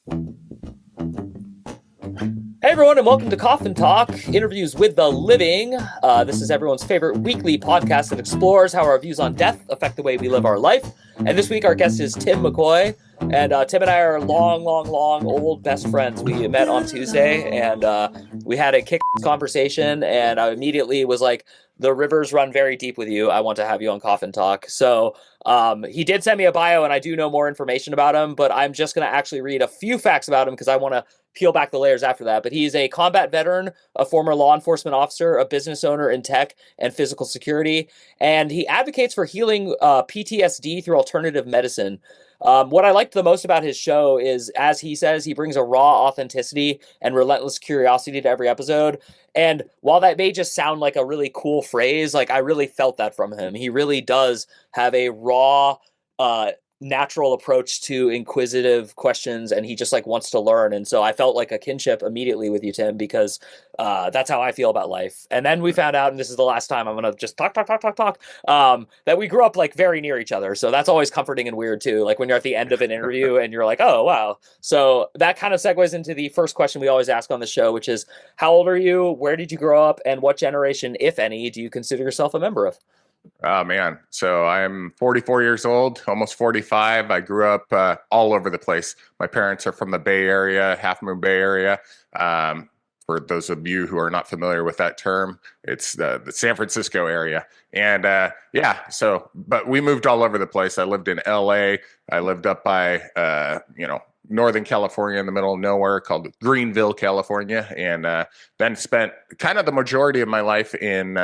Hey everyone, and welcome to Coffin Talk, interviews with the living. This is everyone's favorite weekly podcast that explores how our views on death affect the way we live our life. And this week, our guest is Tim McCoy. And Tim and I are long old best friends. We met on Tuesday, and we had a kick conversation. And I immediately was like, "The rivers run very deep with you. I want to have you on Coffin Talk." So he did send me a bio, and I do know more information about him. But I'm just going to actually read a few facts about him because I want to peel back the layers after that. But he's a combat veteran, a former law enforcement officer, a business owner in tech and physical security, and he advocates for healing PTSD through alternative medicine. What I liked the most about his show is, as he says, he brings a raw authenticity and relentless curiosity to every episode. And while that may just sound like a really cool phrase, like I really felt that from him. He really does have a raw, natural approach to inquisitive questions, and he just like wants to learn. And so I felt like a kinship immediately with you, Tim, because that's how I feel about life. And then we found out, and this is the last time I'm gonna just talk, that we grew up like very near each other. So that's always comforting and weird too. Like when you're at the end of an interview and you're like, oh wow. So that kind of segues into the first question we always ask on the show, which is, how old are you? Where did you grow up? And what generation, if any, do you consider yourself a member of? Oh man. So I'm 44 years old, almost 45. I grew up all over the place. My parents are from the Bay Area, Half Moon Bay Area. For those of you who are not familiar with that term, it's the San Francisco area. And but we moved all over the place. I lived in LA. I lived up by, Northern California in the middle of nowhere called Greenville, California. And then spent kind of the majority of my life in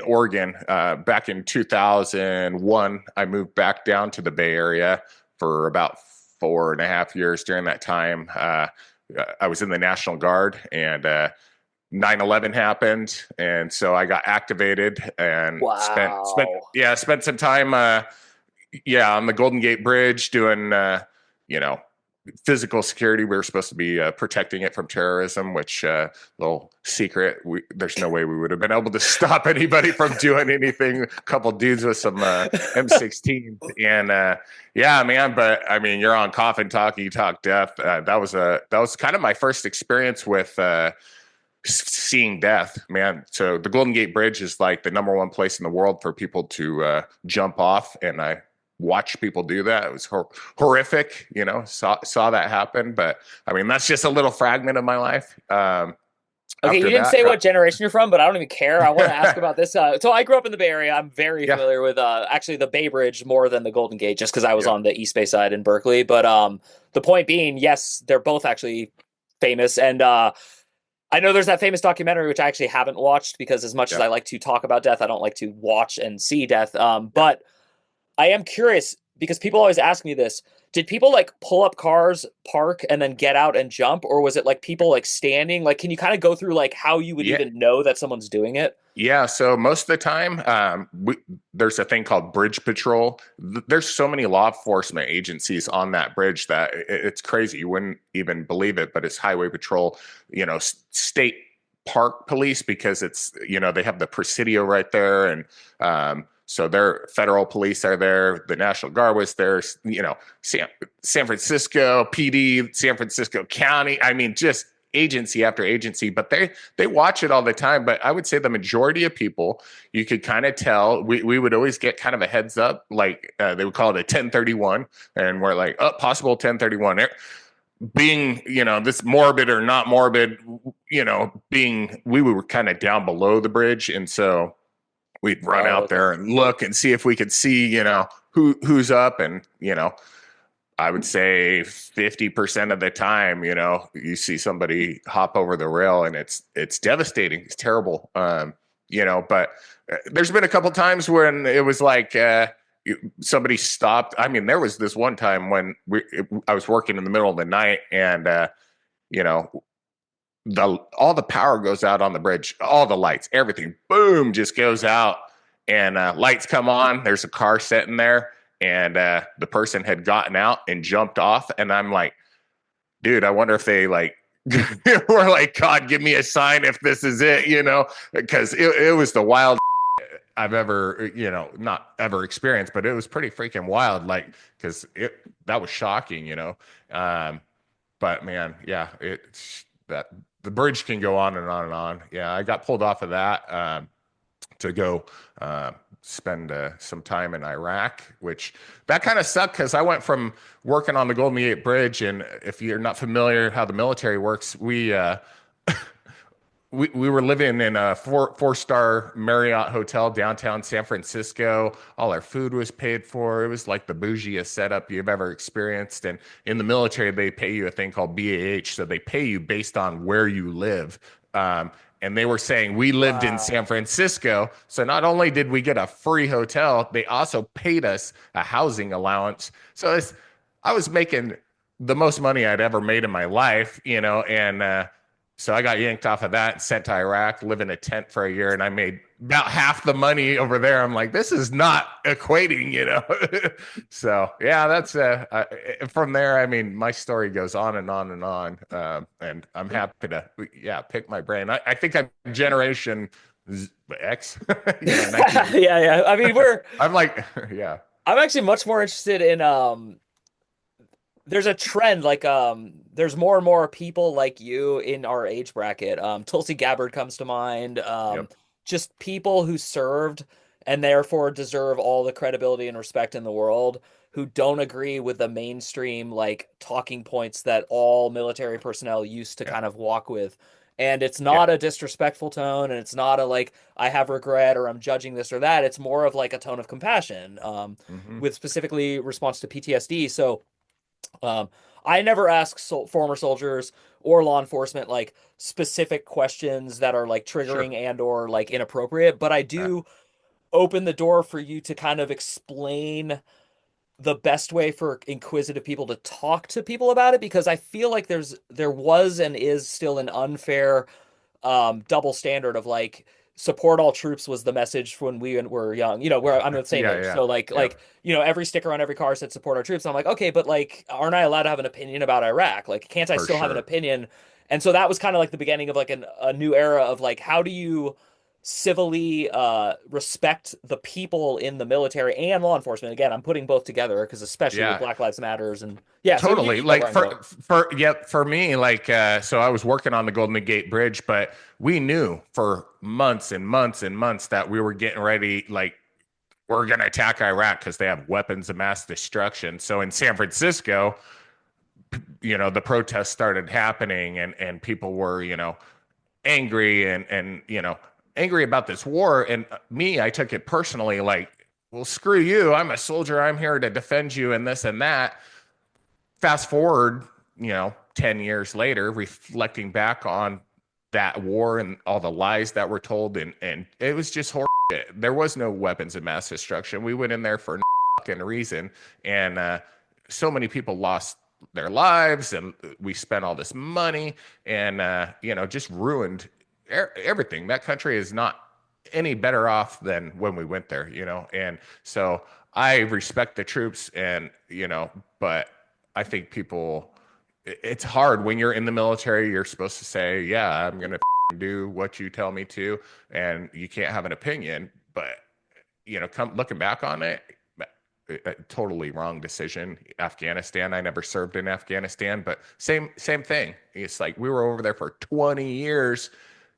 Oregon. Back in 2001, I moved back down to the Bay Area for about 4.5 years. During that time, I was in the National Guard, and 9/11 happened, and so I got activated and spent some time on the Golden Gate Bridge doing physical security. We were supposed to be protecting it from terrorism, which little secret, there's no way we would have been able to stop anybody from doing anything. A couple dudes with some M16s, and yeah, man. But I mean, you're on Coffin Talk, you talk death. That was kind of my first experience with seeing death, man. So the Golden Gate Bridge is like the number one place in the world for people to jump off, and I watch people do that. It was horrific, saw that happen. But I mean, that's just a little fragment of my life. Okay, you didn't say what generation you're from, but I don't even care. I want to ask about this. So I grew up in the Bay Area. I'm very familiar with actually the Bay Bridge more than the Golden Gate, just because I was on the East Bay side in Berkeley. But the point being, yes, they're both actually famous. And I know there's that famous documentary, which I actually haven't watched, because as much as I like to talk about death, I don't like to watch and see death. But I am curious, because people always ask me this. Did people like pull up cars, park, and then get out and jump? Or was it like people like standing? Like, can you kind of go through like how you would even know that someone's doing it? Yeah. So most of the time, there's a thing called Bridge Patrol. There's so many law enforcement agencies on that bridge that it's crazy. You wouldn't even believe it, but it's Highway Patrol, state park police, because it's, they have the Presidio right there. And, so their federal police are there. The National Guard was there. San Francisco PD, San Francisco County. I mean, just agency after agency. But they watch it all the time. But I would say the majority of people, you could kind of tell. We would always get kind of a heads up, like they would call it a 1031, and we're like, oh, possible 1031. Being, this morbid or not morbid, we were kind of down below the bridge, and so we'd run out there and look and see if we could see, who's up. And, I would say 50% of the time, you see somebody hop over the rail, and it's devastating. It's terrible. But there's been a couple times when it was like somebody stopped. I mean, there was this one time when I was working in the middle of the night, and, all the power goes out on the bridge, all the lights, everything, boom, just goes out, and lights come on. There's a car sitting there, and the person had gotten out and jumped off, and I'm like, dude, I wonder if they like were like, God, give me a sign if this is it, because it was the wild I've ever, not ever experienced, but it was pretty freaking wild. Like, because that was shocking, Um, but man, yeah, it's that the bridge can go on and on and on. Yeah, I got pulled off of that to go spend some time in Iraq, which that kind of sucked because I went from working on the Golden Gate Bridge, and if you're not familiar how the military works, we were living in a four-star Marriott hotel downtown San Francisco. All our food was paid for. It was like the bougiest setup you've ever experienced. And in the military, they pay you a thing called BAH, so they pay you based on where you live. And they were saying we lived in Wow. San Francisco, so not only did we get a free hotel, they also paid us a housing allowance. So I was making the most money I'd ever made in my life, and so I got yanked off of that and sent to Iraq, live in a tent for a year, and I made about half the money over there. I'm like, this is not equating. So yeah, that's from there. I mean, my story goes on and on and on, and I'm happy to pick my brain. I think I'm Generation X, 19. Yeah, yeah. I mean, I'm like, yeah, I'm actually much more interested in there's a trend like there's more and more people like you in our age bracket. Tulsi Gabbard comes to mind. yep, Just people who served and therefore deserve all the credibility and respect in the world, who don't agree with the mainstream like talking points that all military personnel used to yeah, kind of walk with. And it's yeah, not a disrespectful tone, and it's not a like I have regret or I'm judging this or that. It's more of like a tone of compassion, hmm, with specifically response to PTSD. So um, I never ask former soldiers or law enforcement like specific questions that are like sure, triggering and or like inappropriate, but I uh, do open the door for you to kind of explain the best way for inquisitive people to talk to people about it, because I feel like there was and is still an unfair double standard of like support all troops was the message when we were young, where I'm the same yeah, age. yeah, So like yeah, every sticker on every car said support our troops. I'm like, okay, but like aren't I allowed to have an opinion about Iraq? Like can't I for still have an sure. opinion? And so that was kind of like the beginning of like a new era of like how do you civilly respect the people in the military and law enforcement. Again, I'm putting both together because especially with Yeah, Black Lives Matters and yeah, so you, totally. you know Like where I'm going. for me, like so I was working on the Golden Gate Bridge, but we knew for months and months and months that we were getting ready, like we're gonna attack Iraq because they have weapons of mass destruction. So in San Francisco, the protests started happening and people were, angry and angry about this war. And me, I took it personally, like, well, screw you. I'm a soldier. I'm here to defend you and this and that. Fast forward, 10 years later, reflecting back on that war and all the lies that were told, and it was just horrible. There was no weapons of mass destruction. We went in there for no fucking reason, and so many people lost their lives, and we spent all this money, and just ruined everything. That country is not any better off than when we went there, and so I respect the troops, and but I think it's hard when you're in the military. You're supposed to say, yeah, I'm going to do what you tell me to, and you can't have an opinion. But, come looking back on it, a totally wrong decision. Afghanistan, I never served in Afghanistan, but same thing. It's like we were over there for 20 years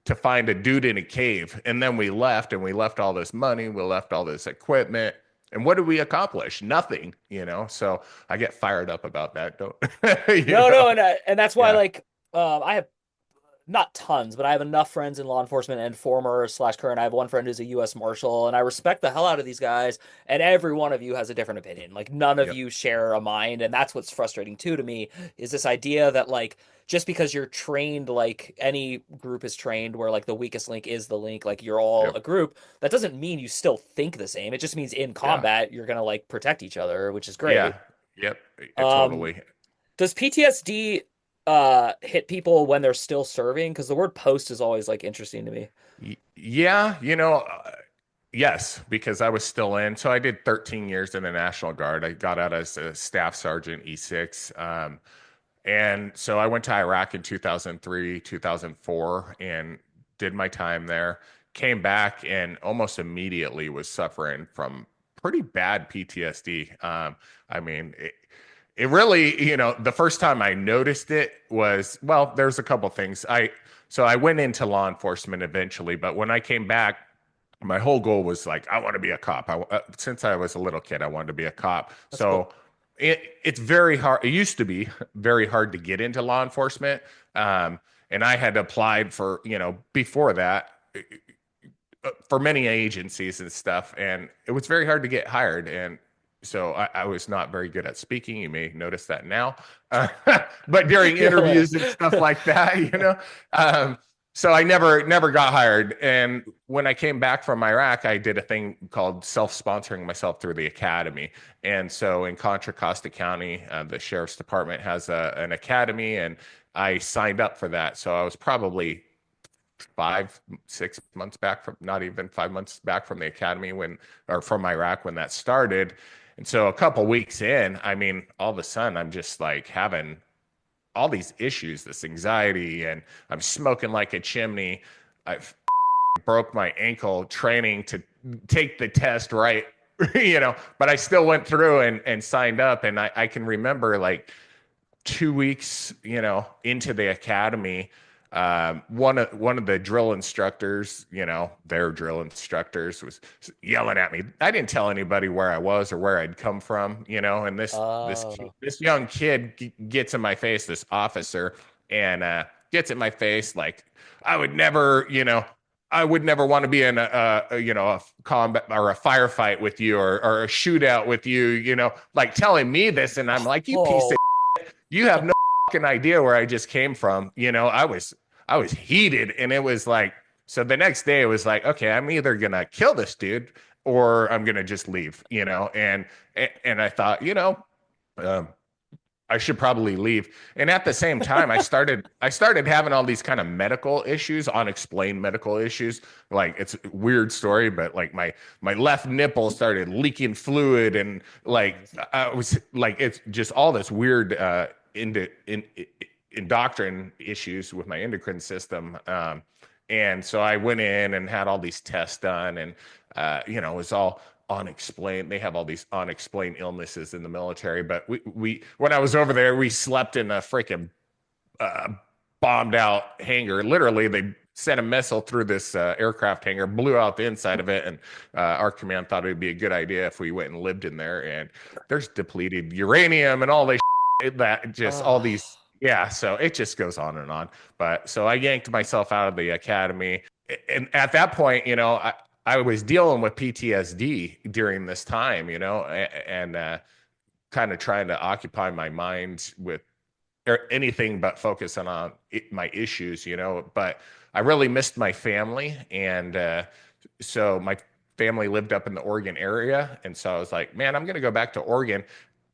to find a dude in a cave, and then we left, and we left all this money, we left all this equipment, and what did we accomplish? Nothing. So I get fired up about that. Don't you No, know? no, and that's why Yeah. like I have not tons, but I have enough friends in law enforcement and former slash current. I have one friend who's a U.S. Marshal, and I respect the hell out of these guys. And every one of you has a different opinion. Like none of Yep. you share a mind, and that's what's frustrating too to me is this idea that like just because you're trained like any group is trained, where like the weakest link is the link, like you're all Yep. a group. That doesn't mean you still think the same. It just means in Yeah. combat you're gonna like protect each other, which is great. Yeah. Yep. Um, Totally. does PTSD hit people when they're still serving? Because the word post is always like interesting to me. Yeah. Yes, because I was still in. So I did 13 years in the National Guard. I got out as a staff sergeant E6. And so I went to Iraq in 2003, 2004, and did my time there. came back and almost immediately was suffering from pretty bad PTSD. I mean, it really, the first time I noticed it was, well, there's a couple things. So I went into law enforcement eventually, but when I came back, my whole goal was like, I want to be a cop. Since I was a little kid, I wanted to be a cop. That's cool. So it's very hard. It used to be very hard to get into law enforcement. And I had applied for, before that for many agencies and stuff, and it was very hard to get hired. And so I was not very good at speaking. You may notice that now, but during interviews and stuff like that, um, so I never got hired. And when I came back from Iraq, I did a thing called self-sponsoring myself through the academy. And so in Contra Costa County, the sheriff's department has an academy, and I signed up for that. So I was probably 5, 6 months back from, not even 5 months back from the academy or from Iraq when that started. And so a couple weeks in, I mean, all of a sudden I'm just like having all these issues, this anxiety, and I'm smoking like a chimney. I broke my ankle training to take the test right, but I still went through and signed up. And I can remember like 2 weeks, into the academy, one of the drill instructors, their drill instructors was yelling at me. I didn't tell anybody where I was or where I'd come from, and this young kid gets in my face, this officer, and gets in my face like I would never, I would never want to be in a combat or a firefight with you or a shootout with you, like telling me this. And I'm like, you piece of, you have no fucking idea where I just came from. I was heated, and it was like, so the next day it was like, okay, I'm either going to kill this dude or I'm going to just leave, and I thought, um, I should probably leave. And at the same time, I started having all these kind of medical issues, unexplained medical issues. Like, it's a weird story, but like my left nipple started leaking fluid, and like I was like, it's just all this weird endocrine issues with my endocrine system. And so I went in and had all these tests done, and it was all unexplained. They have all these unexplained illnesses in the military. But we when I was over there, we slept in a freaking bombed out hangar. Literally, they sent a missile through this aircraft hangar, blew out the inside of it, and our command thought it would be a good idea if we went and lived in there. And there's depleted uranium and all this that just all these. Yeah, so it just goes on and on. But so I yanked myself out of the academy. And at that point, I was dealing with PTSD during this time, and kind of trying to occupy my mind with anything but focusing on my issues, But I really missed my family. And so my family lived up in the Oregon area. And so I was like, man, I'm going to go back to Oregon.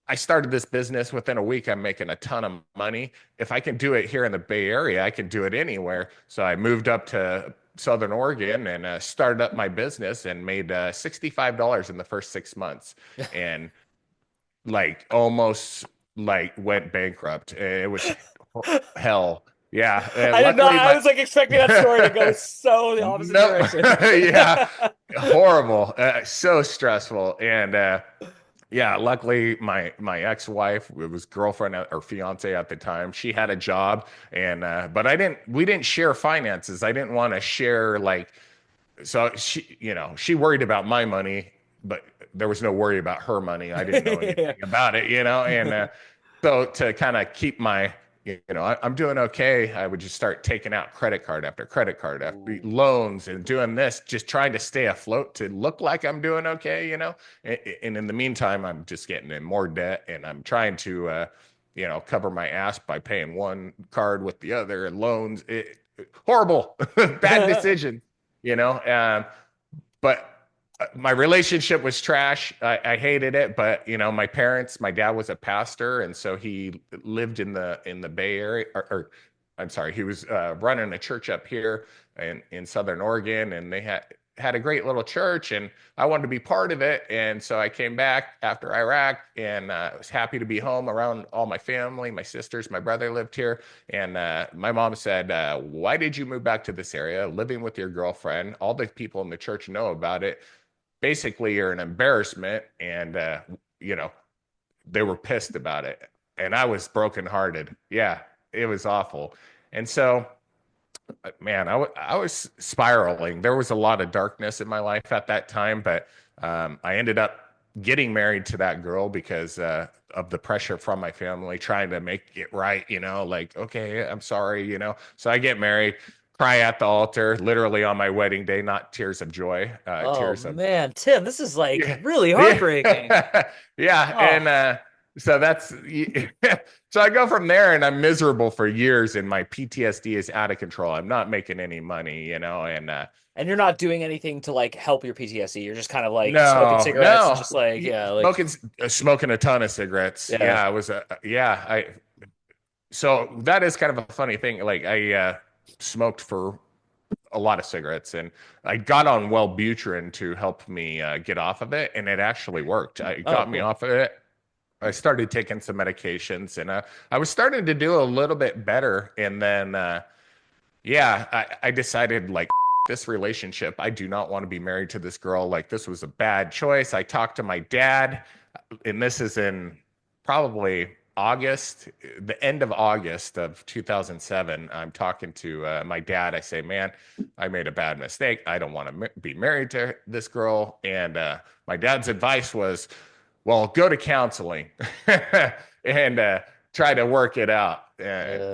I started this business within a week. I'm making a ton of money. If I can do it here in the Bay Area, I can do it anywhere. So I moved up to Southern Oregon and started up my business and made $65 in the first 6 months, and like almost like went bankrupt. It was hell. Yeah. I did not. I was like expecting that story to go so the opposite direction. Yeah, horrible. So stressful. And yeah, luckily my ex-wife, it was girlfriend or fiance at the time, she had a job, and but we didn't share finances. I didn't want to share, like, so she worried about my money, but there was no worry about her money. I didn't know anything about it, and so to kind of keep my, I'm doing okay, I would just start taking out credit card after credit card after loans and doing this, just trying to stay afloat to look like I'm doing okay, And in the meantime, I'm just getting in more debt, and I'm trying to, cover my ass by paying one card with the other and loans. Horrible, bad decision, but my relationship was trash. I hated it, but my dad was a pastor, and so he lived in the Bay Area, or I'm sorry, he was running a church up here in Southern Oregon, and they had had a great little church, and I wanted to be part of it. And so I came back after Iraq, and was happy to be home around all my family. My sisters, my brother lived here. And my mom said, why did you move back to this area, living with your girlfriend? All the people in the church know about it. Basically, you're an embarrassment. And, you know, they were pissed about it. And I was brokenhearted. Yeah, it was awful. And so, man, I was spiraling. There was a lot of darkness in my life at that time, but I ended up getting married to that girl because of the pressure from my family trying to make it right, like, okay, I'm sorry, So I get married, cry at the altar, literally on my wedding day, not tears of joy, Oh tears of man, Tim, this is like yeah, really heartbreaking. yeah, yeah, Oh, and so that's so I go from there, and I'm miserable for years, and my PTSD is out of control. I'm not making any money, and and you're not doing anything to like help your PTSD. You're just kind of like smoking no, cigarettes and no, just like yeah, like smoking a ton of cigarettes. yeah. Yeah, I was yeah, I so that is kind of a funny thing. Like I smoked for a lot of cigarettes, and I got on Wellbutrin to help me get off of it, and it actually worked. It Oh, got me cool. off of it. I started taking some medications, and I was starting to do a little bit better. And then, yeah, I decided like this relationship, I do not want to be married to this girl. Like this was a bad choice. I talked to my dad, and this is in probably August, the end of August of 2007. I'm talking to my dad. I say, man, I made a bad mistake. I don't want to be married to this girl. And my dad's advice was, well, go to counseling and try to work it out. Uh,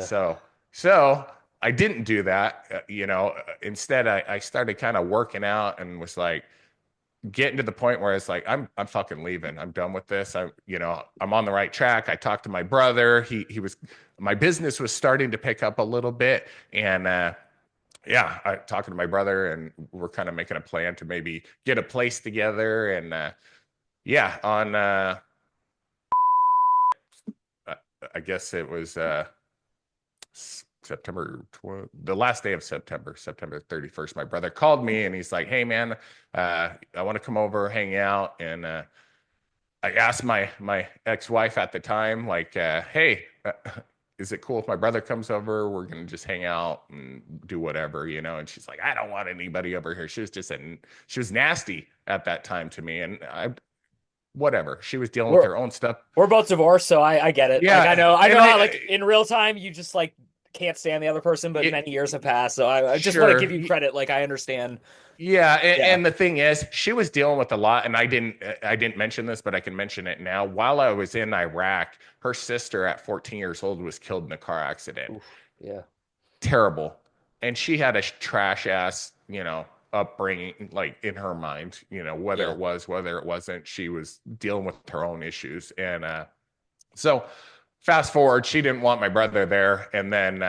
So I didn't do that. Instead, I started kind of working out and was like getting to the point where it's like I'm fucking leaving. I'm done with this. I'm on the right track. I talked to my brother. He was my business was starting to pick up a little bit, and yeah, I talking to my brother, and we're kind of making a plan to maybe get a place together. And yeah, on I guess it was September the last day of September 31st. My brother called me, and he's like, "Hey man, I want to come over, hang out." And I asked my ex-wife at the time, like, "Hey, is it cool if my brother comes over? We're gonna just hang out and do whatever, And she's like, "I don't want anybody over here." She was nasty at that time to me, and I whatever. She was dealing with we're her own stuff. we're both divorced, so I get it. Like Yeah, I and know how like in real time you just like can't stand the other person, but it, many years have passed, so I just want to give sure. you credit. Like I understand. Yeah, Yeah. and the thing is, she was dealing with a lot, and I didn't mention this, but I can mention it now. While I was in Iraq, her sister at 14 years old was killed in a car accident. Oof. Yeah. Terrible. And she had a trash ass, upbringing, like in her mind, whether Yeah. it was, whether it wasn't, she was dealing with her own issues. And so fast forward, she didn't want my brother there, and then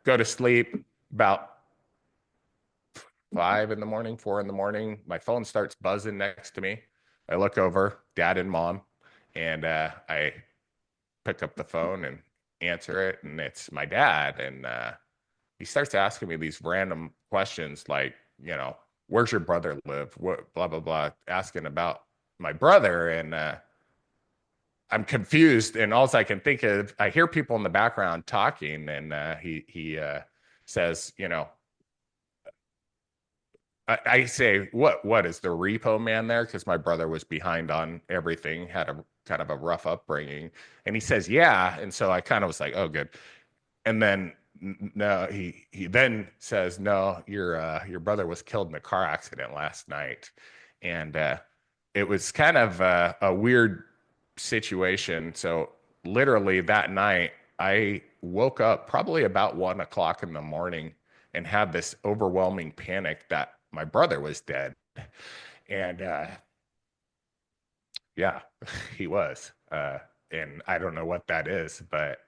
go to sleep about 5 in the morning, 4 in the morning. My phone starts buzzing next to me. I look over, dad and mom, and I pick up the phone and answer it, and it's my dad. And he starts asking me these random questions like, where's your brother live? What, blah, blah, blah, asking about my brother. And I'm confused. And all I can think of, I hear people in the background talking, and he says, I say, what is the repo man there? Because my brother was behind on everything, had a kind of a rough upbringing. And he says, yeah. And so I kind of was like, oh, good. And then no, he then says, no, your brother was killed in a car accident last night. And it was kind of a weird situation. So literally that night, I woke up probably about 1 o'clock in the morning and had this overwhelming panic that my brother was dead. And yeah, he was. And I don't know what that is, but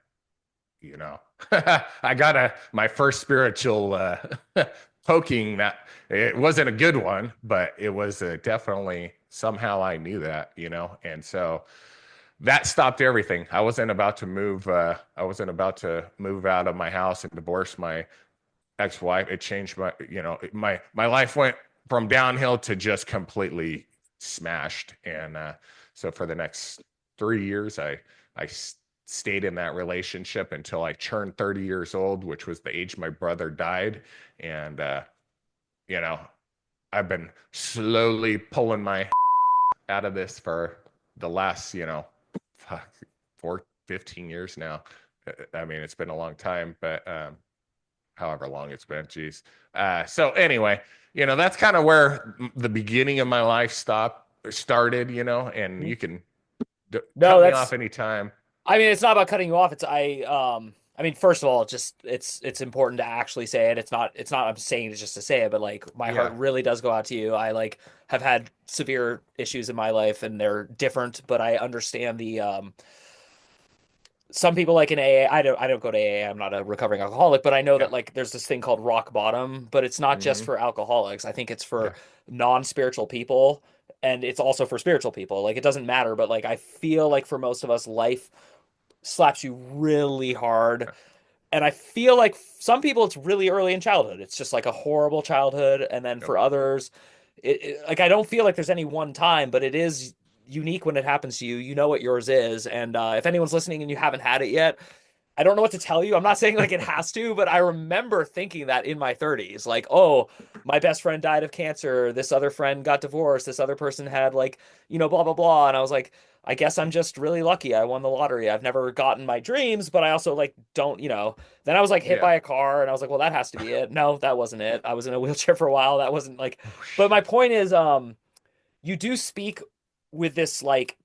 I got my first spiritual poking that it wasn't a good one, but it was definitely somehow I knew that, and so that stopped everything. I wasn't about to move. I wasn't about to move out of my house and divorce my ex-wife. It changed my life went from downhill to just completely smashed. And so for the next 3 years, I stayed in that relationship until I turned 30 years old, which was the age my brother died. And you know, I've been slowly pulling my out of this for the last, fuck, 15 years now. I mean, it's been a long time, but however long it's been, geez. So anyway, that's kind of where the beginning of my life started, and Mhm. you can No, cut me off that's anytime. I mean, it's not about cutting you off. I mean, first of all, just it's important to actually say it. It's not I'm saying it just to say it, but like my heart Yeah, really does go out to you. I like have had severe issues in my life and they're different, but I understand the some people like in AA. I don't go to AA. I'm not a recovering alcoholic, but I know yeah, that like there's this thing called rock bottom, but it's not just hmm for alcoholics. I think it's for yeah, non-spiritual people and it's also for spiritual people. Like it doesn't matter, but like I feel like for most of us life slaps you really hard. And I feel like some people it's really early in childhood. It's just like a horrible childhood. And then yep, for others, like I don't feel like there's any one time, but it is unique when it happens to you. You know what yours is. And if anyone's listening and you haven't had it yet, I don't know what to tell you. I'm not saying like it has to, but I remember thinking that in my 30s, like, oh, my best friend died of cancer. This other friend got divorced. This other person had like, blah, blah, blah. And I was like, I guess I'm just really lucky. I won the lottery. I've never gotten my dreams, but I also like don't, Then I was like hit yeah. by a car and I was like, well, that has to be it. No, that wasn't it. I was in a wheelchair for a while. That wasn't like, Oh but my shit. point is, you do speak with this like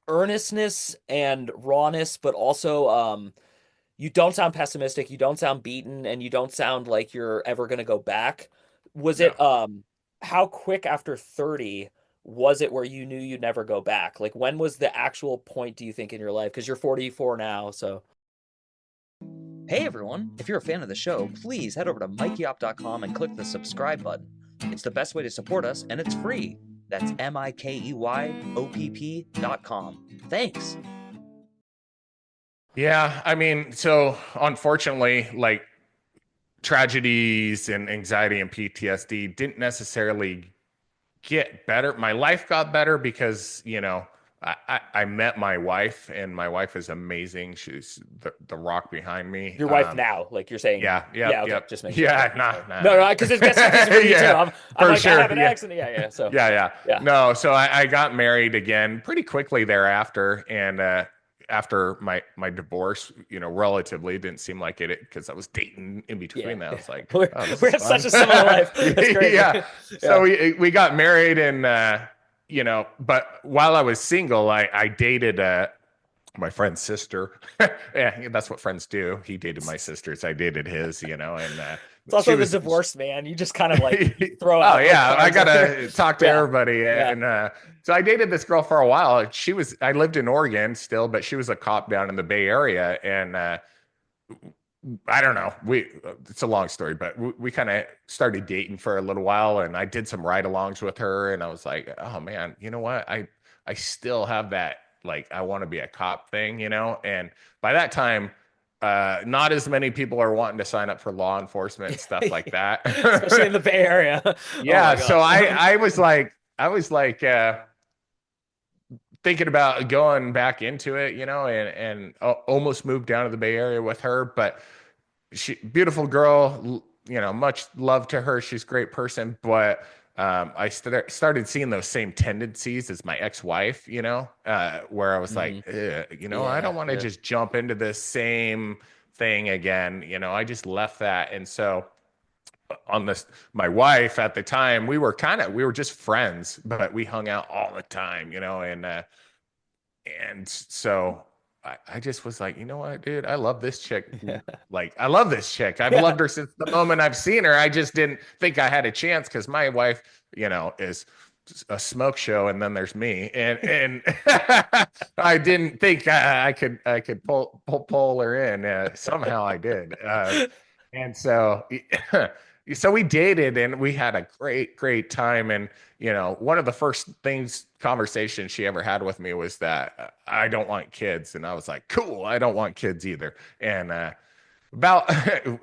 earnestness and rawness, but also, you don't sound pessimistic, you don't sound beaten, and you don't sound like you're ever going to go back. Was No. it how quick after 30 was it where you knew you'd never go back? Like when was the actual point do you think in your life? Because you're 44 now, so hey everyone, if you're a fan of the show, please head over to mikeyop.com and click the subscribe button. It's the best way to support us and it's free. That's MIKEYOPP.com. Thanks. Yeah, I mean, so unfortunately, like tragedies and anxiety and PTSD didn't necessarily get better. My life got better because, I met my wife and my wife is amazing. She's the rock behind me. Your wife now, like you're saying, Yeah, yeah, yep, okay, yep. just making sure. Okay, Yeah, nah, sorry. nah, No, nah. no, because it gets confusing for me too. Yeah, I'm for like, I have sure. an Yeah. accident. Yeah, yeah. So, Yeah, yeah. yeah, No, so I got married again pretty quickly thereafter. And after my divorce, relatively didn't seem like it because I was dating in yeah, between that. I yeah. was like, We're oh, this we is have such fun. a similar life. That's crazy. Yeah. So Yeah, we got married and but while I was single, I dated my friend's sister. Yeah, that's what friends do. He dated my sisters. I dated his, and it's she also the was. divorced man. You just kind of like throw Oh out like yeah, I cards. gotta talk to Yeah, everybody, yeah, and so I dated this girl for a while. I lived in Oregon still, but she was a cop down in the Bay Area, and I don't know. It's a long story, but we kind of started dating for a little while, and I did some ride-alongs with her, and I was like, oh man, you know what? I still have that like I want to be a cop thing, and by that time. Not as many people are wanting to sign up for law enforcement and stuff like especially in that. the Bay Area. Oh Yeah, my so gosh. I was like thinking about going back into it, and almost moved down to the Bay Area with her, but she beautiful girl, much love to her. She's a great person, but I started seeing those same tendencies as my ex-wife, where I was like, Mhm. I Yeah, don't want to yeah. just jump into this same thing again. I just left that. And so on this, my wife at the time, we were just friends, but we hung out all the time, and so I just was like, you know what, dude, I love this chick. Like, I love this chick. I've Yeah. loved her since the moment I've seen her. I just didn't think I had a chance because my wife, is a smoke show, and then there's me, and I didn't think I could pull her in. Somehow I did, and so so we dated, and we had a great time, and one of the first conversations she ever had with me was that I don't want kids. And I was like, cool, I don't want kids either. And about,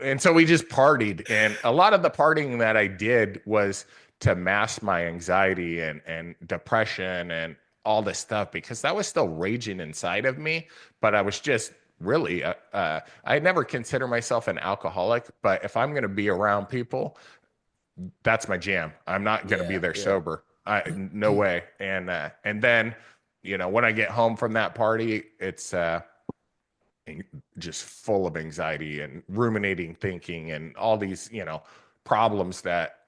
and so we just partied. And a lot of the partying that I did was to mask my anxiety and depression and all this stuff because that was still raging inside of me. But I was just really, I never consider myself an alcoholic, but if I'm going to be around people, that's my jam. I'm not going to be Yeah, there yeah. sober. No way. And then, when I get home from that party, it's just full of anxiety and ruminating thinking and all these, problems that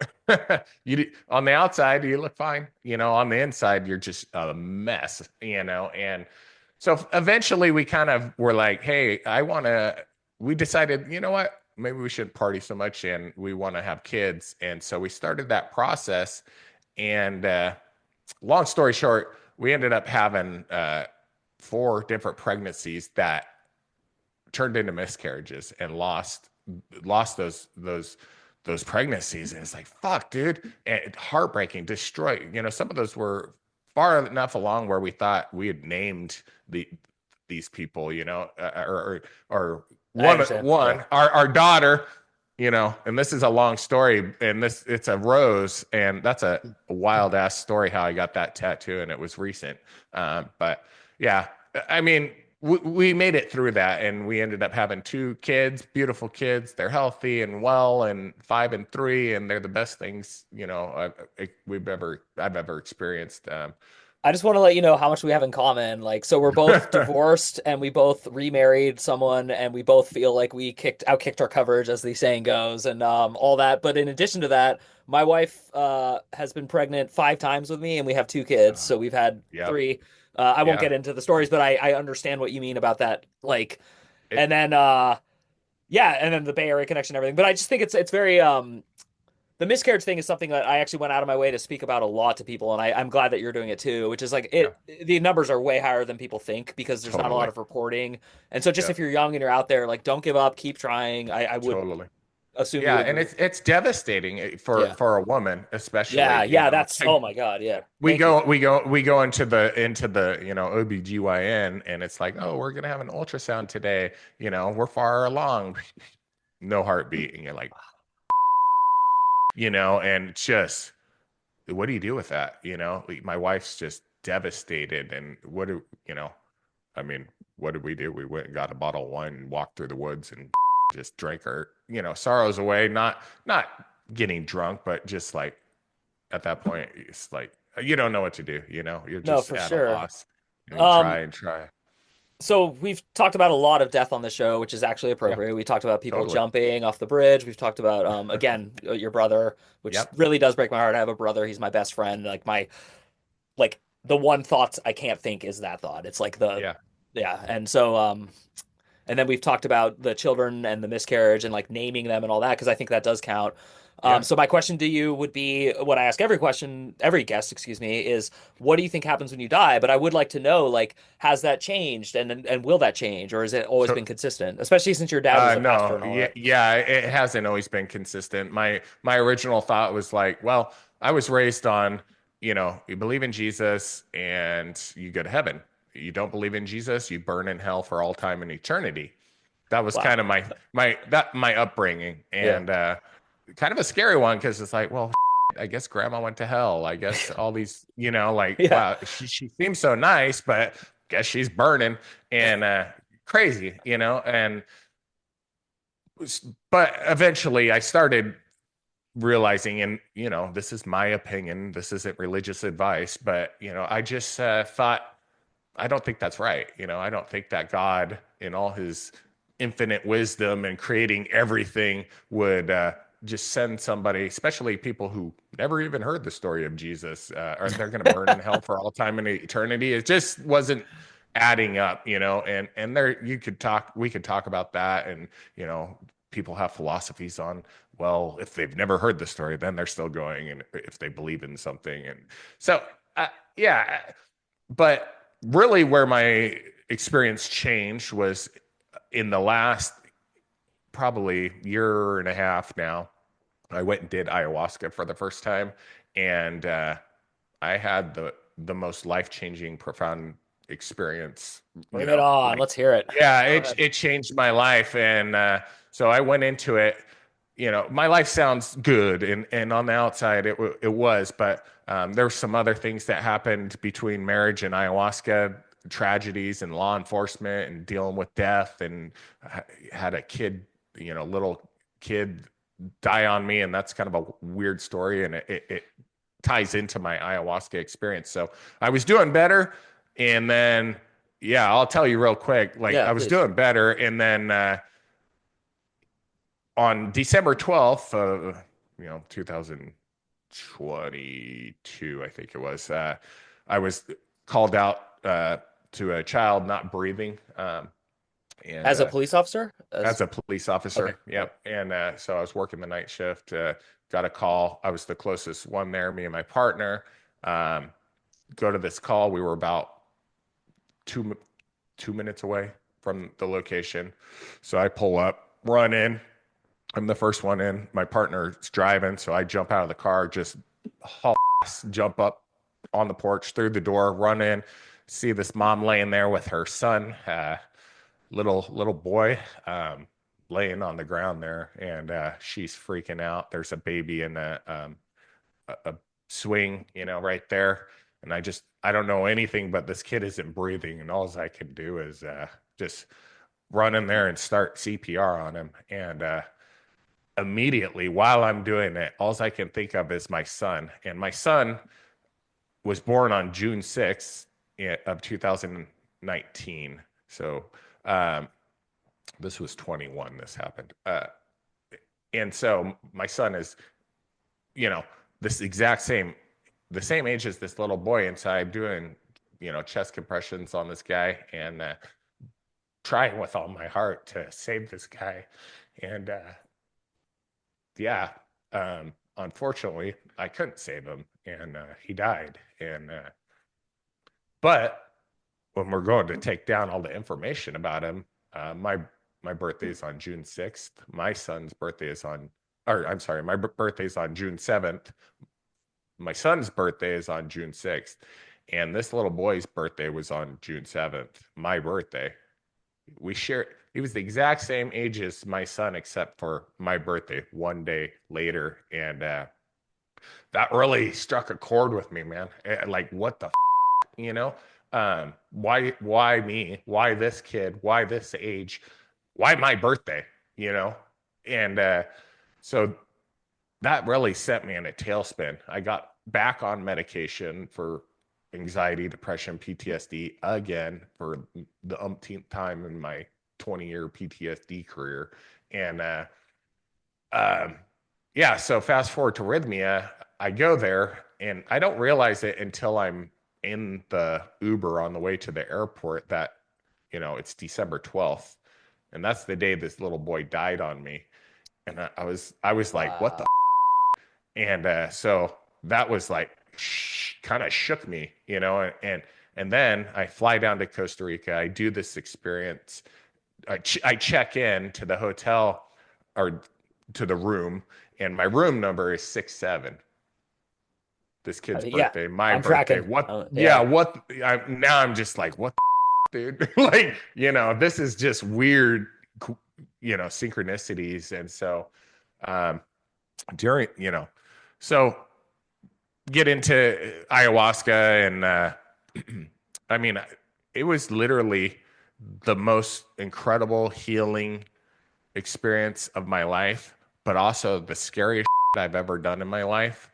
you on the outside you look fine, on the inside you're just a mess, and so eventually we kind of were like, hey, we decided, you know what, maybe we shouldn't party so much and we want to have kids. And so we started that process. And long story short, we ended up having 4 different pregnancies that turned into miscarriages and lost those pregnancies. And it's like, fuck, dude, and heartbreaking, destroyed. Some of those were far enough along where we thought we had named these people, or I one understand. Yeah. one our daughter, and this is a long story, and it's a rose, and that's a wild ass story how I got that tattoo, and it was recent. But yeah, I mean, we made it through that, and we ended up having 2 kids, beautiful kids. They're healthy and well, and 5 and 3, and they're the best things I've ever experienced. I just want to let you know how much we have in common. Like, so we're both divorced and we both remarried someone and we both feel like we outkicked our coverage, as the saying goes, and all that. But in addition to that, my wife has been pregnant 5 times with me and we have 2 kids. So we've had Yep. 3. I won't Yeah. get into the stories, but I understand what you mean about that. Like, It, and then yeah, and then the Bay Area connection and everything. But I just think it's very the miscarriage thing is something that I actually went out of my way to speak about a lot to people, and I'm glad that you're doing it too. Which is like yeah. the numbers are way higher than people think because there's not a lot Totally. of reporting. And so, just Yeah. if you're young and you're out there, like don't give up, keep trying. I would Totally. assume you Yeah, would and agree. it's devastating Yeah, for a woman, yeah, especially. yeah. That's oh my god. Yeah, thank you. We go into the OBGYN, and it's like, oh, we're gonna have an ultrasound today. We're far along, no heartbeat, and you're like, and just what do you do with that? My wife's just devastated, and what do I mean, what did we do? We went and got a bottle of wine and walked through the woods and just drank our, sorrows away. Not getting drunk, but just like at that point, it's like you don't know what to do. You're No, just for at a sure. loss, and you Um, try and try. so we've talked about a lot of death on the show, which is actually Yeah, appropriate. We talked about people totally. jumping off the bridge. We've talked about again your brother, which Yep. really does break my heart. I have a brother; he's my best friend. Like the one thought I can't think is that thought. It's like the Yeah. yeah, and so and then we've talked about the children and the miscarriage and like naming them and all that because I think that does count. Yeah. So my question to you would be what I ask every guest, excuse me, is what do you think happens when you die? But I would like to know, like, has that changed and will that change, or has it always So been consistent? Especially since your dad was a pastor no, and all yeah, that. yeah, it hasn't always been consistent. My original thought was like, well, I was raised on, you believe in Jesus and you go to heaven. You don't believe in Jesus, you burn in hell for all time and eternity. That was Wow. kind of my upbringing, Yeah. and kind of a scary one because it's like, well, I guess grandma went to hell. I guess all these, like, Yeah. wow, she seems so nice, but guess she's burning, and crazy, and but eventually I started realizing, and this is my opinion, this isn't religious advice, but I just thought, I don't think that's right. I don't think that God, in all his infinite wisdom and creating everything, would just send somebody, especially people who never even heard the story of Jesus, or they're going to burn in hell for all time and eternity. It just wasn't adding up, and there we could talk about that, and people have philosophies on, well, if they've never heard the story, then they're still going, and if they believe in something, and so yeah, but really where my experience changed was in the last probably year and a half now. I went and did ayahuasca for the first time, and I had the most life-changing, profound experience. Bring it on. Like, Let's hear it. yeah, Go it ahead. it changed my life, and so I went into it. my life sounds good, and on the outside it was, but there were some other things that happened between marriage and ayahuasca, tragedies and law enforcement and dealing with death, and had a kid, little kid die on me, and that's kind of a weird story, and it ties into my ayahuasca experience. So I was doing better, and then yeah, I'll tell you real quick. Like Yeah, I was please. doing better, and then on December 12th, 2022, I think it was, I was called out to a child not breathing. And As a police officer? As a police Okay. officer, Okay. yep. And so I was working the night shift, got a call. I was the closest one there, me and my partner. Um, Go to this call. We were about two 2 minutes away from the location. So I pull up, run in. I'm the first one in. My partner's driving, so I jump out of the car, just haul ass, jump up on the porch, through the door, run in, see this mom laying there with her son, little boy, laying on the ground there, and she's freaking out. There's a baby in a swing, right there. And I don't know anything, but this kid isn't breathing. And all I can do is just run in there and start CPR on him. And immediately while I'm doing it, all I can think of is my son. And my son was born on June 6th of 2019. So um, this was 21, this happened. And so my son is, you know, this exact same, the same age as this little boy inside doing, chest compressions on this guy, and trying with all my heart to save this guy. And yeah, unfortunately, I couldn't save him, and he died. And but when we're going to take down all the information about him, my birthday is on June 6th. My son's birthday is on, or I'm sorry, my birthday is on June 7th. My son's birthday is on June 6th. And this little boy's birthday was on June 7th, my birthday. We share, he was the exact same age as my son, except for my birthday one day later. And that really struck a chord with me, man. Like, what the you know? Why me? Why this kid? Why this age? Why my birthday? You know? And so that really set me in a tailspin. I got back on medication for anxiety, depression, PTSD again for the umpteenth time in my 20-year PTSD career. And um, yeah, so fast forward to arrhythmia, I go there and I don't realize it until I'm in the Uber on the way to the airport that, it's December 12th. And that's the day this little boy died on me. And I was like, what the? Wow. And so that was like, kind of shook me, and then I fly down to Costa Rica. I do this experience. I check in to the hotel or to the room, and my room number is 6-7. This kid's Yeah, birthday, my I'm birthday. tracking. What? Yeah, Yeah. what? Now I'm just like, what, dude? Like, this is just weird, synchronicities. And so, um, during, so get into ayahuasca, and I mean, it was literally the most incredible healing experience of my life, but also the scariest I've ever done in my life,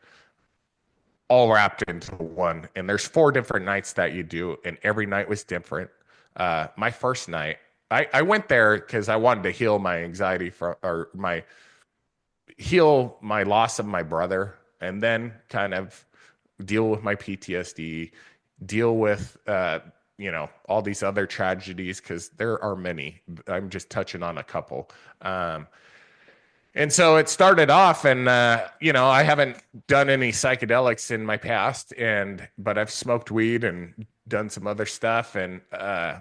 all wrapped into one. And there's 4 different nights that you do, and every night was different. My first night, I went there because I wanted to heal my anxiety or heal my loss of my brother, and then kind of deal with my PTSD, deal with all these other tragedies, because there are many. I'm just touching on a couple. And so it started off, and I haven't done any psychedelics in my past, but I've smoked weed and done some other stuff, and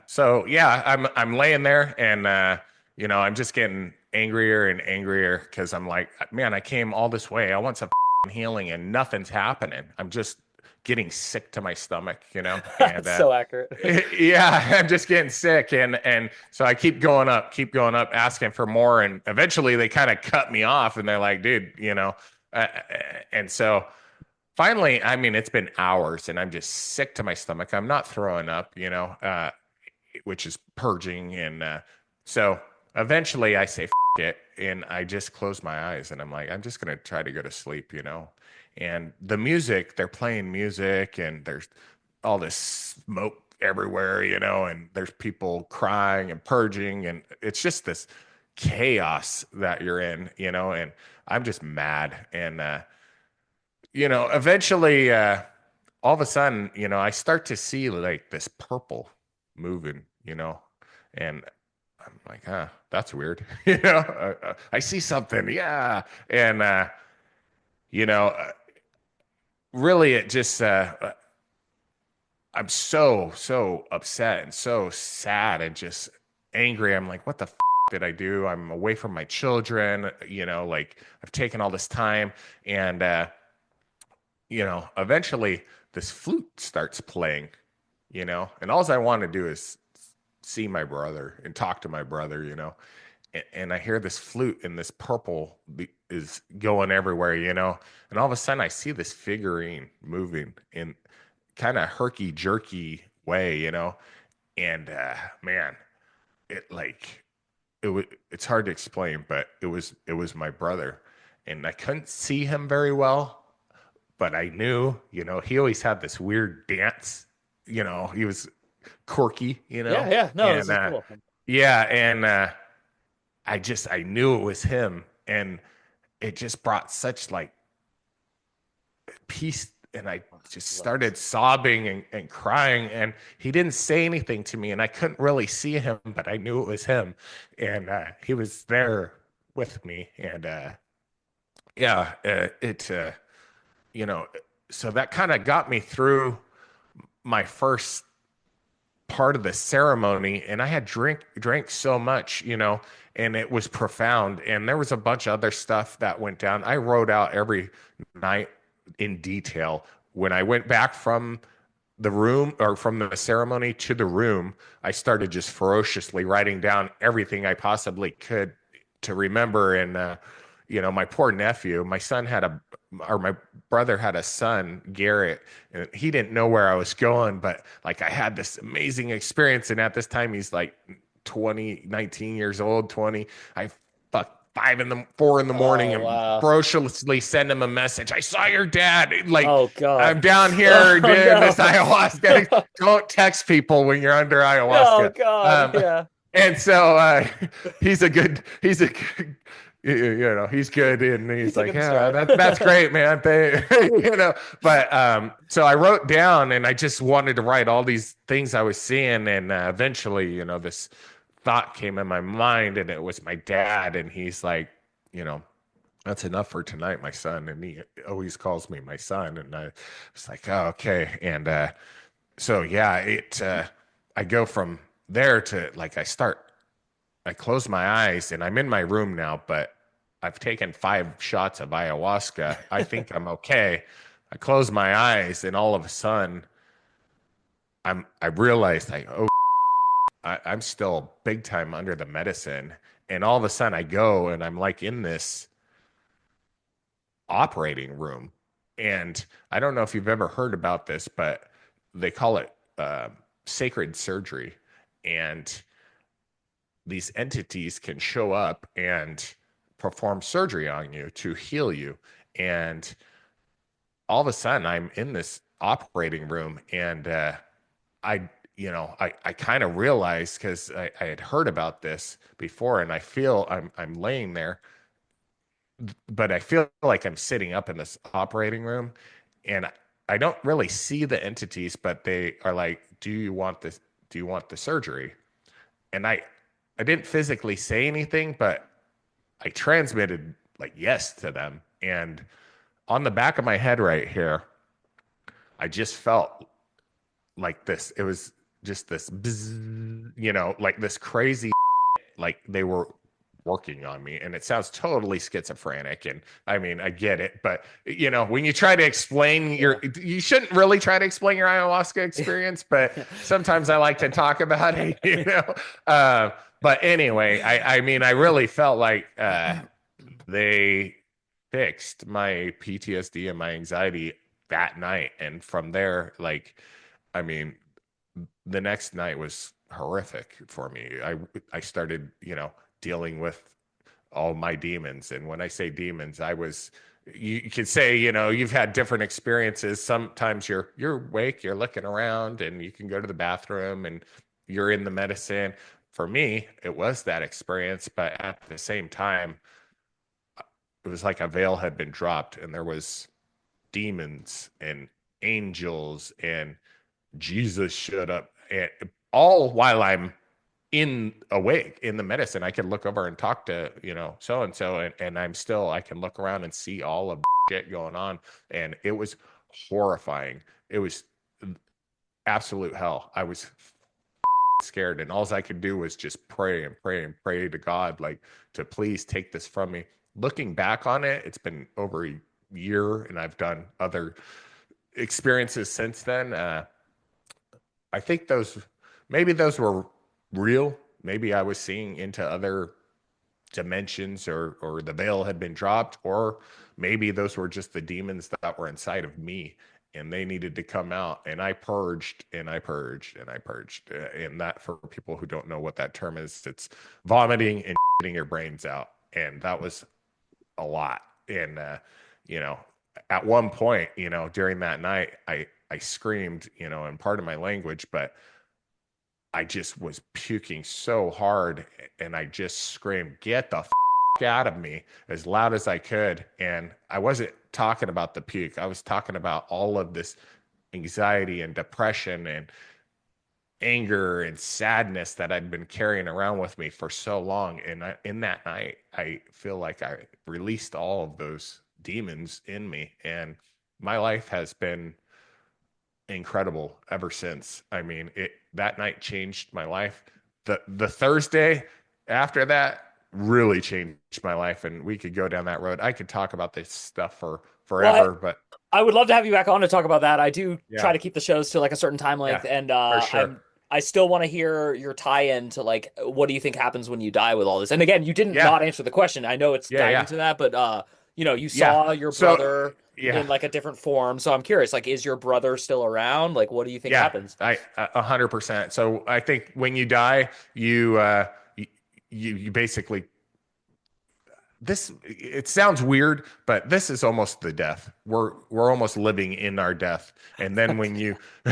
so yeah, I'm laying there, and I'm just getting angrier and angrier, because I'm like, man, I came all this way. I want some healing, and nothing's happening. I'm just getting sick to my stomach, you know, and That's so accurate. yeah, I'm just getting sick, and so I keep going up, asking for more, and eventually they kind of cut me off, and they're like, dude, you know, uh, and so finally, I mean, it's been hours, and I'm just sick to my stomach. I'm not throwing up, you know, which is purging, and so eventually I say it, and I just close my eyes, and I'm like, I'm just gonna try to go to sleep, you know. And the music, they're playing music, and there's all this smoke everywhere, you know, and there's people crying and purging, and it's just this chaos that you're in, you know, and I'm just mad. And you know, eventually all of a sudden, you know, I start to see like this purple moving, you know, and I'm like, huh, that's weird. You know, I see something. Yeah. And, you know, really it just, I'm so upset and so sad and just angry. I'm like, what the did I do? I'm away from my children, you know, like I've taken all this time. And, you know, eventually this flute starts playing, you know, and all I want to do is see my brother and talk to my brother, you know. And I hear this flute and this purple is going everywhere, you know. And all of a sudden I see this figurine moving in kind of herky jerky way, you know. And man, it like it's hard to explain, but it was my brother. And I couldn't see him very well, but I knew, you know, he always had this weird dance. You know, he was quirky, you Yeah, know, yeah. No, this and is cool. yeah, and I knew it was him, and it just brought such like peace. And I just Love it. started sobbing and crying, and he didn't say anything to me, and I couldn't really see him, but I knew it was him, and he was there with me, and yeah, you know, so that kind of got me through my first part of the ceremony, and I had drank so much, you know, and it was profound, and there was a bunch of other stuff that went down. I wrote out every night in detail. When I went back from the room or from the ceremony to the room, I started just ferociously writing down everything I possibly could to remember. And you know, my poor nephew, my brother had a son, Garrett, and he didn't know where I was going, but like I had this amazing experience. And at this time, he's like 20, 19 years old, 20. I fuck 4 in the morning Oh, and wow. ferociously send him a message. I saw your dad. Like, Oh, God. I'm down here Oh, doing no. this ayahuasca. Don't text people when you're under Oh, ayahuasca. God. Um, Yeah. and so he's a good, you know, he's good. And He he's took like, it in yeah, stride. that's great, man. You know, but so I wrote down and I just wanted to write all these things I was seeing. And eventually, you know, this thought came in my mind and it was my dad. And he's like, you know, that's enough for tonight, my son. And he always calls me my son. And I was like, oh, okay. And so, yeah, I go from there to like, I close my eyes and I'm in my room now, but I've taken 5 shots of ayahuasca. I think I'm okay. I close my eyes and all of a sudden I realized like, oh, I'm still big time under the medicine. And all of a sudden I go and I'm like in this operating room. And I don't know if you've ever heard about this, but they call it sacred surgery. And these entities can show up and perform surgery on you to heal you. And all of a sudden, I'm in this operating room, and I kind of realized because I had heard about this before, and I feel I'm laying there, but I feel like I'm sitting up in this operating room, and I don't really see the entities, but they are like, "Do you want this? Do you want the surgery?" And I didn't physically say anything, but I transmitted like yes to them. And on the back of my head right here, I just felt like this. It was just this, bzz, you know, like this crazy, like they were working on me. And it sounds totally schizophrenic. And I mean, I get it, but when you try to explain Yeah. you shouldn't really try to explain your ayahuasca experience, but sometimes I like to talk about it. But anyway, I mean, I really felt like they fixed my PTSD and my anxiety that night. And from there, like, I mean, the next night was horrific for me. I started, dealing with all my demons. And when I say demons, you could say, you've had different experiences. Sometimes you're awake, you're looking around, and you can go to the bathroom and you're in the medicine. For me, it was that experience, but at the same time, it was like a veil had been dropped and there was demons and angels and Jesus showed up, and all while I'm in awake in the medicine. I can look over and talk to, so and so, and I can look around and see all of the shit going on. And it was horrifying. It was absolute hell. I was scared, and all I could do was just pray and pray and pray to God, like, to please take this from me. Looking back on it, it's been over a year, and I've done other experiences since then. I think maybe those were real. Maybe I was seeing into other dimensions, or the veil had been dropped, or maybe those were just the demons that were inside of me and they needed to come out. And I purged and I purged and I purged. And that, for people who don't know what that term is, it's vomiting and getting your brains out. And that was a lot. And, at one point, during that night, I screamed, in part of my language, but I just was puking so hard, and I just screamed, "Get the out of me," as loud as I could. And I wasn't talking about the puke. I was talking about all of this anxiety and depression and anger and sadness that I'd been carrying around with me for so long. And in that night, I feel like I released all of those demons in me. And my life has been incredible ever since. I mean, that night changed my life. The Thursday after that really changed my life, and we could go down that road. I could talk about this stuff for Well, forever, but I would love to have you back on to talk about that. I do try yeah, to keep the shows to like a certain time yeah, length, and for sure. I still want to hear your tie-in to like what do you think happens when you die with all this. And again, you didn't Yeah, not answer the question. I know it's yeah, diving yeah, to that, but you yeah. saw your So brother yeah, in like a different form. So I'm curious, like, is your brother still around? Like, what do you think yeah, happens? 100%. So I think when you die, you basically, it sounds weird, but this is almost the death. We're almost living in our death. And then when you I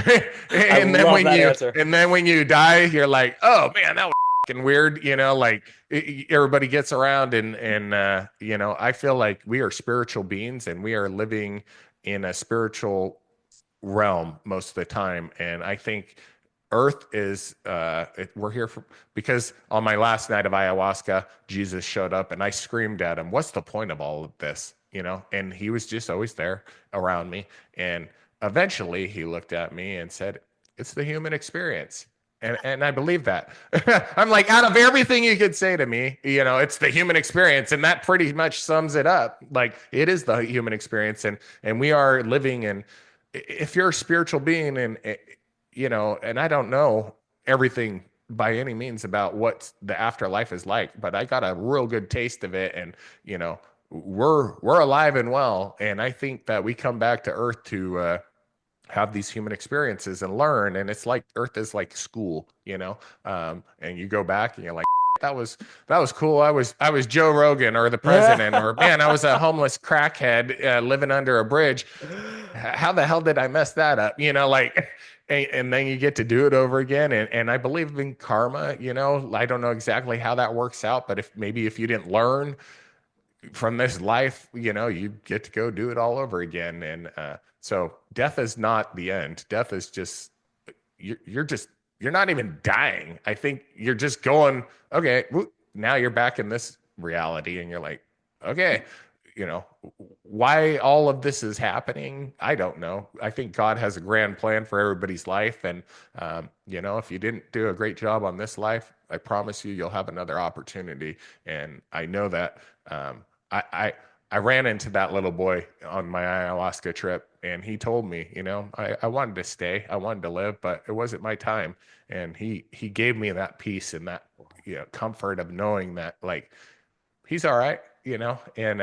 love that answer. and then when you die, you're like, "Oh man, that was fucking weird," like everybody gets around, and I feel like we are spiritual beings and we are living in a spiritual realm most of the time. And I think Earth is we're here because on my last night of ayahuasca, Jesus showed up and I screamed at him, "What's the point of all of this?" And he was just always there around me. And eventually he looked at me and said, "It's the human experience." And I believe that. I'm like, out of everything you could say to me, it's the human experience. And that pretty much sums it up. Like, it is the human experience. And we are living in, if you're a spiritual being, and I don't know everything by any means about what the afterlife is like, but I got a real good taste of it. And, we're alive and well. And I think that we come back to Earth to, have these human experiences and learn. And it's like Earth is like school, and you go back and you're like, that was cool. I was Joe Rogan or the president, or man, I was a homeless crackhead living under a bridge. How the hell did I mess that up? Like, and then you get to do it over again. And I believe in karma. I don't know exactly how that works out, but if you didn't learn from this life, you get to go do it all over again. And so death is not the end. Death is just, you're not even dying. I think you're just going, okay, now you're back in this reality, and you're like, okay, you know, why all of this is happening, I don't know. I think God has a grand plan for everybody's life. And, you know, if you didn't do a great job on this life, I promise you, you'll have another opportunity. And I know that I, I, I ran into that little boy on my ayahuasca trip, and he told me, you know, I wanted to stay, I wanted to live, but it wasn't my time. And he gave me that peace and that, you know, comfort of knowing that, like, he's all right, you know, and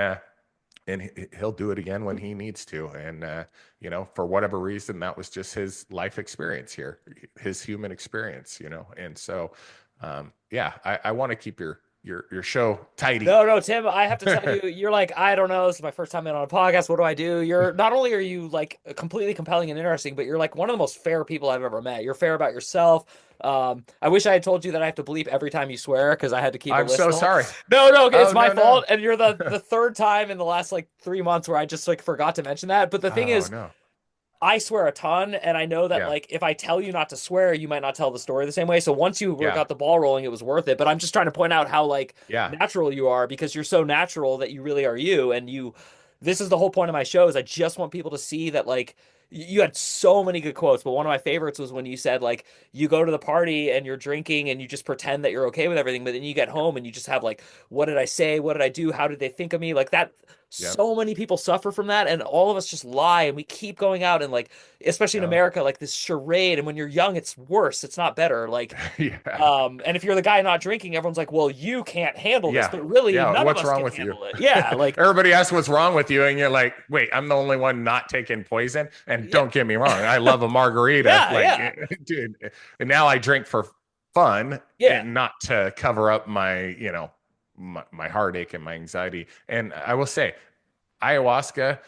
he'll do it again when he needs to. And you know, for whatever reason, that was just his life experience here, his human experience, you know. And so yeah, I want to keep your show tidy. No, Tim, I have to tell you, you're like, I don't know, this is my first time in on a podcast. What do I do? You're not only are you like completely compelling and interesting, but you're like one of the most fair people I've ever met. You're fair about yourself. I wish I had told you that I have to bleep every time you swear because I had to keep a I'm list. so sorry. No, it's Oh, my no, fault. no. And you're the third time in the last like 3 months where I just like forgot to mention that. But the thing Oh is, no. I swear a ton, and I know that Yeah. like if I tell you not to swear, you might not tell the story the same way. So once you Yeah. got the ball rolling, it was worth it. But I'm just trying to point out how like Yeah. natural you are because you're so natural that you really are you. And you, this is the whole point of my show is I just want people to see that like you had so many good quotes, but one of my favorites was when you said like you go to the party and you're drinking and you just pretend that you're okay with everything, but then you get home and you just have like, what did I say? What did I do? How did they think of me? Like that. Yeah. So many people suffer from that, and all of us just lie and we keep going out and like, especially in Yeah. America, like this charade. And when you're young, it's worse. It's not better. Like, Yeah. and if you're the guy not drinking, everyone's like, well, you can't handle this, Yeah. but really Yeah. none of What's us wrong can with you? handle it. Yeah. Like, Everybody asks what's wrong with you, and you're like, wait, I'm the only one not taking poison. And yeah, don't get me wrong, I love a margarita. Like, yeah. dude, and now I drink for fun Yeah. and not to cover up my, you know, my heartache and my anxiety. And I will say, ayahuasca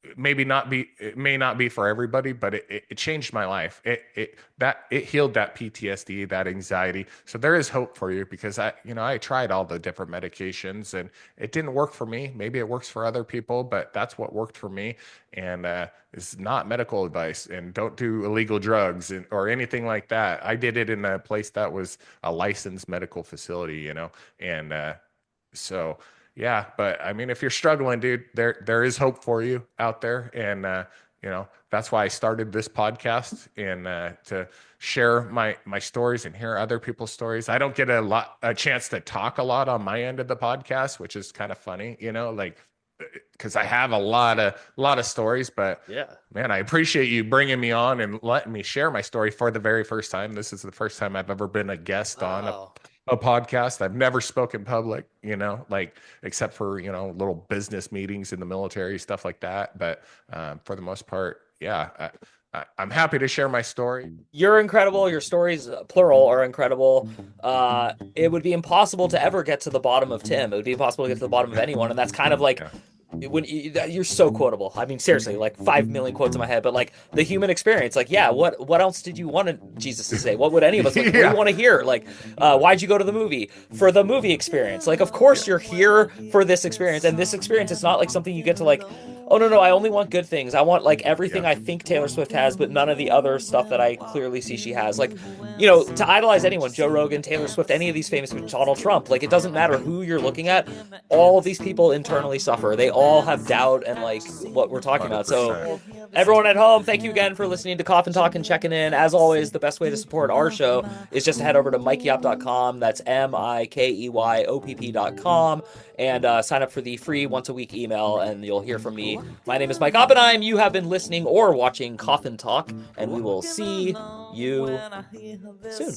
it may not be for everybody, but it changed my life. It healed that PTSD, that anxiety. So there is hope for you, because I tried all the different medications and it didn't work for me. Maybe it works for other people, but that's what worked for me. And it's not medical advice, and don't do illegal drugs or anything like that. I did it in a place that was a licensed medical facility, you know. And so yeah, but I mean, if you're struggling, dude, there is hope for you out there. And you know, that's why I started this podcast, and to share my stories and hear other people's stories. I don't get a chance to talk a lot on my end of the podcast, which is kind of funny, you know, like, because I have a lot of stories. But Yeah. man, I appreciate you bringing me on and letting me share my story for the very first time. This is the first time I've ever been a guest on Wow. a podcast. I've never spoken public, you know, like, except for, you know, little business meetings in the military, stuff like that. But for the most part, yeah, I'm happy to share my story. You're incredible. Your stories, plural, are incredible. It would be impossible to ever get to the bottom of Tim. It would be impossible to get to the bottom of anyone. And that's kind of like Yeah. when you're so quotable. I mean, seriously, like 5 million quotes in my head. But like the human experience, like, yeah, what else did you want Jesus to say? What would any of us like? What do Yeah. you want to hear? Like, why'd you go to the movie for the movie experience? Like, of course you're here for this experience, and this experience is not like something you get to like. Oh no, I only want good things. I want like everything Yeah. I think Taylor Swift has, but none of the other stuff that I clearly see she has. Like, you know, to idolize anyone, Joe Rogan, Taylor Swift, any of these famous people, Donald Trump, like it doesn't matter who you're looking at. All of these people internally suffer. They all have doubt and like what we're talking about. So 100%. everyone at home, thank you again for listening to Coffin Talk and checking in. As always, the best way to support our show is just to head over to mikeyop.com. That's MIKEYOPP.com, and sign up for the free once a week email, and you'll hear from me. My name is Mike Oppenheim. You have been listening or watching Coffin Talk, and we will see you soon.